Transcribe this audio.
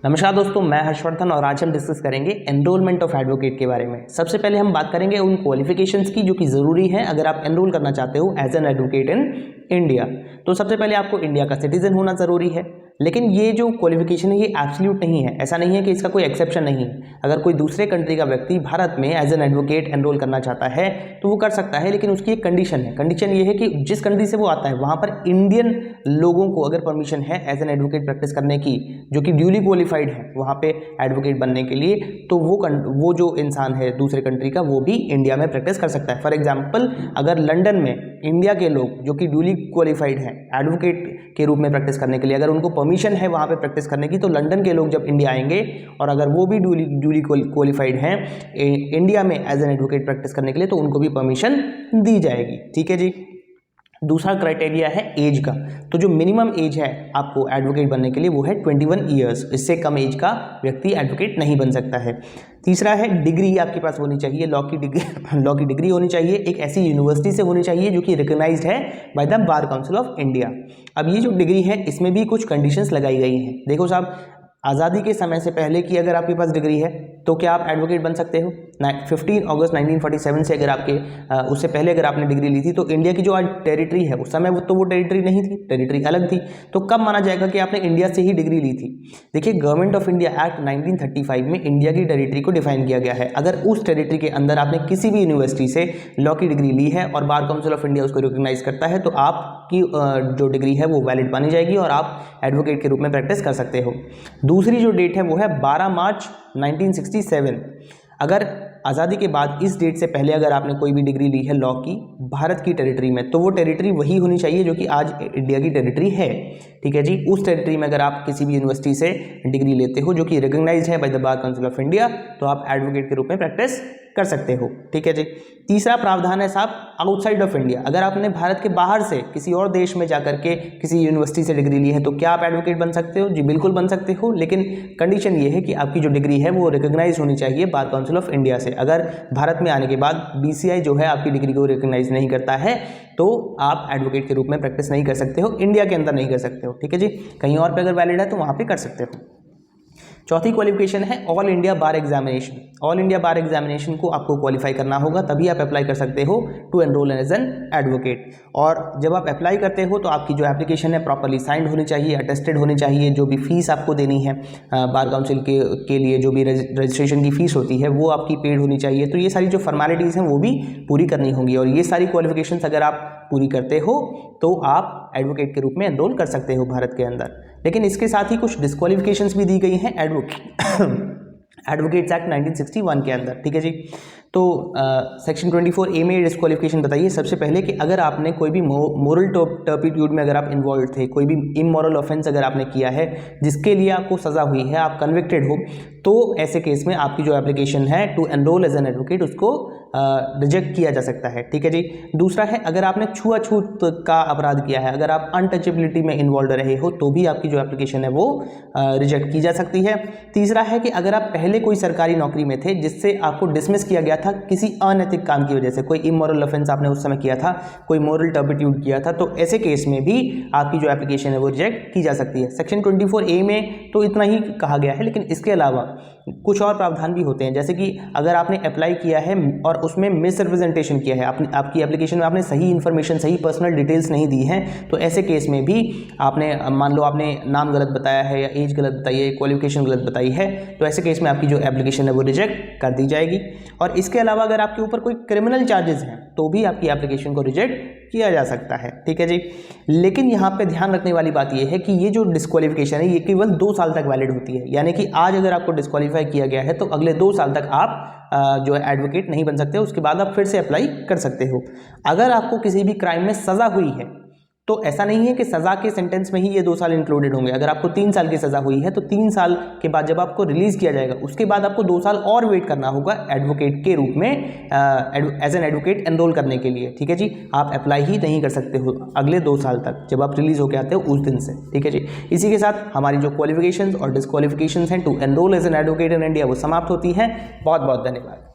नमस्कार दोस्तों, मैं हर्षवर्धन और आज हम डिस्कस करेंगे एनरोलमेंट ऑफ एडवोकेट के बारे में। सबसे पहले हम बात करेंगे उन क्वालिफिकेशंस की जो कि ज़रूरी है अगर आप एनरोल करना चाहते हो as an advocate in India. तो सबसे पहले आपको इंडिया का सिटीजन होना ज़रूरी है, लेकिन ये जो क्वालिफिकेशन है ये एब्सोल्यूट नहीं है। ऐसा नहीं है कि इसका कोई एक्सेप्शन नहीं है। अगर कोई दूसरे कंट्री का व्यक्ति भारत में एज एन एडवोकेट एनरोल करना चाहता है तो वो कर सकता है, लेकिन उसकी एक कंडीशन है। कंडीशन ये है कि जिस कंट्री से वो आता है वहाँ पर इंडियन लोगों को अगर परमिशन है एज एन एडवोकेट प्रैक्टिस करने की, जो कि ड्यूली क्वालिफाइड है वहाँ पे एडवोकेट बनने के लिए, तो वो जो इंसान है दूसरे कंट्री का वो भी इंडिया में प्रैक्टिस कर सकता है। फॉर एग्जाम्पल, अगर लंदन में इंडिया के लोग जो कि ड्यूली क्वालिफाइड हैं एडवोकेट के रूप में प्रैक्टिस करने के लिए, अगर उनको परमिशन है वहाँ पे प्रैक्टिस करने की, तो लंदन के लोग जब इंडिया आएंगे और अगर वो भी ड्यूली क्वालिफाइड हैं इंडिया में एज एन एडवोकेट प्रैक्टिस करने के लिए, तो उनको भी परमिशन दी जाएगी। ठीक है जी। दूसरा क्राइटेरिया है एज का। तो जो मिनिमम एज है आपको एडवोकेट बनने के लिए वो है 21 ईयर्स। इससे कम एज का व्यक्ति एडवोकेट नहीं बन सकता है। तीसरा है डिग्री आपके पास होनी चाहिए, लॉ की डिग्री होनी चाहिए, एक ऐसी यूनिवर्सिटी से होनी चाहिए जो कि रिकॉग्नाइज्ड है by the bar council of India. अब ये जो डिग्री है इसमें भी कुछ कंडीशंस लगाई गई हैं। देखो साहब, आज़ादी के समय से पहले की अगर आपके पास डिग्री है तो क्या आप एडवोकेट बन सकते हो। 15 अगस्त 1947 से अगर आपके उससे पहले अगर आपने डिग्री ली थी तो इंडिया की जो आज टेरिटरी है उस समय वो टेरिटरी नहीं थी, टेरिटरी अलग थी। तो कब माना जाएगा कि आपने इंडिया से ही डिग्री ली थी। देखिए, गवर्नमेंट ऑफ इंडिया एक्ट 1935 में इंडिया की टेरिटरी को डिफाइन किया गया है। अगर उस टेरिटरी के अंदर आपने किसी भी यूनिवर्सिटी से लॉ की डिग्री ली है और बार काउंसिल ऑफ इंडिया उसको रिकॉग्नाइज करता है तो आपकी जो डिग्री है वो वैलिड मानी जाएगी और आप एडवोकेट के रूप में प्रैक्टिस कर सकते हो। दूसरी जो डेट है वो है 12 मार्च 1967। अगर आज़ादी के बाद इस डेट से पहले अगर आपने कोई भी डिग्री ली है लॉ की भारत की टेरिटरी में, तो वो टेरिटरी वही होनी चाहिए जो कि आज इंडिया की टेरिटरी है। ठीक है जी। उस टेरिटरी में अगर आप किसी भी यूनिवर्सिटी से डिग्री लेते हो जो कि रिकॉग्नाइज्ड है by the bar council of India, तो आप एडवोकेट के रूप में प्रैक्टिस कर सकते हो। ठीक है जी। तीसरा प्रावधान है साहब आउटसाइड ऑफ इंडिया। अगर आपने भारत के बाहर से किसी और देश में जाकर के किसी यूनिवर्सिटी से डिग्री ली है तो क्या आप एडवोकेट बन सकते हो। जी बिल्कुल बन सकते हो, लेकिन कंडीशन ये है कि आपकी जो डिग्री है वो रिकॉग्नाइज होनी चाहिए बार काउंसिल ऑफ इंडिया से। अगर भारत में आने के बाद BCI जो है आपकी डिग्री को रिकॉग्नाइज नहीं करता है तो आप एडवोकेट के रूप में प्रैक्टिस नहीं कर सकते हो, इंडिया के अंदर नहीं कर सकते हो। ठीक है जी। कहीं और पे अगर वैलिड है तो वहाँ पे कर सकते हो। चौथी क्वालिफिकेशन है ऑल इंडिया बार एग्जामिनेशन। ऑल इंडिया बार एग्जामिनेशन को आपको क्वालिफाई करना होगा, तभी आप अप्लाई कर सकते हो to enrol as an advocate. और जब आप अप्लाई करते हो तो आपकी जो एप्लीकेशन है प्रॉपरली साइंड होनी चाहिए, अटेस्टेड होनी चाहिए। जो भी फीस आपको देनी है बार काउंसिल के लिए, जो भी रजिस्ट्रेशन की फीस होती है वो आपकी पेड होनी चाहिए। तो ये सारी जो फॉर्मेलिटीज़ हैं वो भी पूरी करनी होंगी, और ये सारी क्वालिफिकेशंस अगर आप पूरी करते हो तो आप एडवोकेट के रूप में एनरोल कर सकते हो भारत के अंदर। लेकिन इसके साथ ही कुछ डिस्क्वालिफिकेशंस भी दी गई हैं एडवोकेट्स एक्ट 1961 के अंदर। ठीक है जी। तो सेक्शन 24A में डिस्क्वालिफिकेशन बताइए। सबसे पहले कि अगर आपने कोई भी मोरल टर्पिट्यूड में अगर आप इन्वॉल्व थे, कोई भी इमोरल ऑफेंस अगर आपने किया है जिसके लिए आपको सज़ा हुई है, आप कन्विक्टेड हो, तो ऐसे केस में आपकी जो एप्लीकेशन है to enrol as an advocate उसको रिजेक्ट किया जा सकता है। ठीक है जी। दूसरा है अगर आपने छुआछूत का अपराध किया है, अगर आप अनटचेबिलिटी में इन्वॉल्व रहे हो तो भी आपकी जो एप्लीकेशन है वो रिजेक्ट की जा सकती है। तीसरा है कि अगर आप पहले कोई सरकारी नौकरी में थे जिससे आपको डिसमिस किया गया था किसी अनैतिक काम की वजह से, कोई इमोरल ऑफेंस आपने उस समय किया था, कोई मोरल टर्पिट्यूड किया था, तो ऐसे केस में भी आपकी जो एप्लीकेशन है वो रिजेक्ट की जा सकती है। सेक्शन 24A में तो इतना ही कहा गया है, लेकिन इसके अलावा कुछ और प्रावधान भी होते हैं। जैसे कि अगर आपने अप्लाई किया है और उसमें मिसरिप्रेजेंटेशन किया है, आपकी एप्लीकेशन में आपने सही इन्फॉर्मेशन, सही पर्सनल डिटेल्स नहीं दी हैं, तो ऐसे केस में भी आपने मान लो आपने नाम गलत बताया है या एज गलत बताई है, क्वालिफिकेशन गलत बताई है, तो ऐसे केस में आपकी जो एप्लीकेशन है वो रिजेक्ट कर दी जाएगी। और इसके अलावा अगर आपके ऊपर कोई क्रिमिनल चार्जेस हैं तो भी आपकी एप्लीकेशन को रिजेक्ट किया जा सकता है। ठीक है जी। लेकिन यहाँ पे ध्यान रखने वाली बात यह है कि ये जो डिस्क्वालिफिकेशन है ये केवल 2 साल तक वैलिड होती है। यानी कि आज अगर आपको डिस्क्वालीफाई किया गया है तो अगले 2 साल तक आप जो है एडवोकेट नहीं बन सकते, उसके बाद आप फिर से अप्लाई कर सकते हो। अगर आपको किसी भी क्राइम में सज़ा हुई है तो ऐसा नहीं है कि सज़ा के सेंटेंस में ही ये 2 साल इंक्लूडेड होंगे। अगर आपको 3 साल की सज़ा हुई है तो 3 साल के बाद जब आपको रिलीज़ किया जाएगा उसके बाद आपको 2 साल और वेट करना होगा एडवोकेट के रूप में एज एन एडवोकेट एनरोल करने के लिए। ठीक है जी। आप अप्लाई ही नहीं कर सकते हो अगले 2 साल तक, जब आप रिलीज़ होकर आते हो उस दिन से। ठीक है जी। इसी के साथ हमारी जो क्वालिफिकेशंस और डिस्क्वालिफिकेशंस हैं to enrol as an advocate in India वो समाप्त होती हैं। बहुत बहुत धन्यवाद।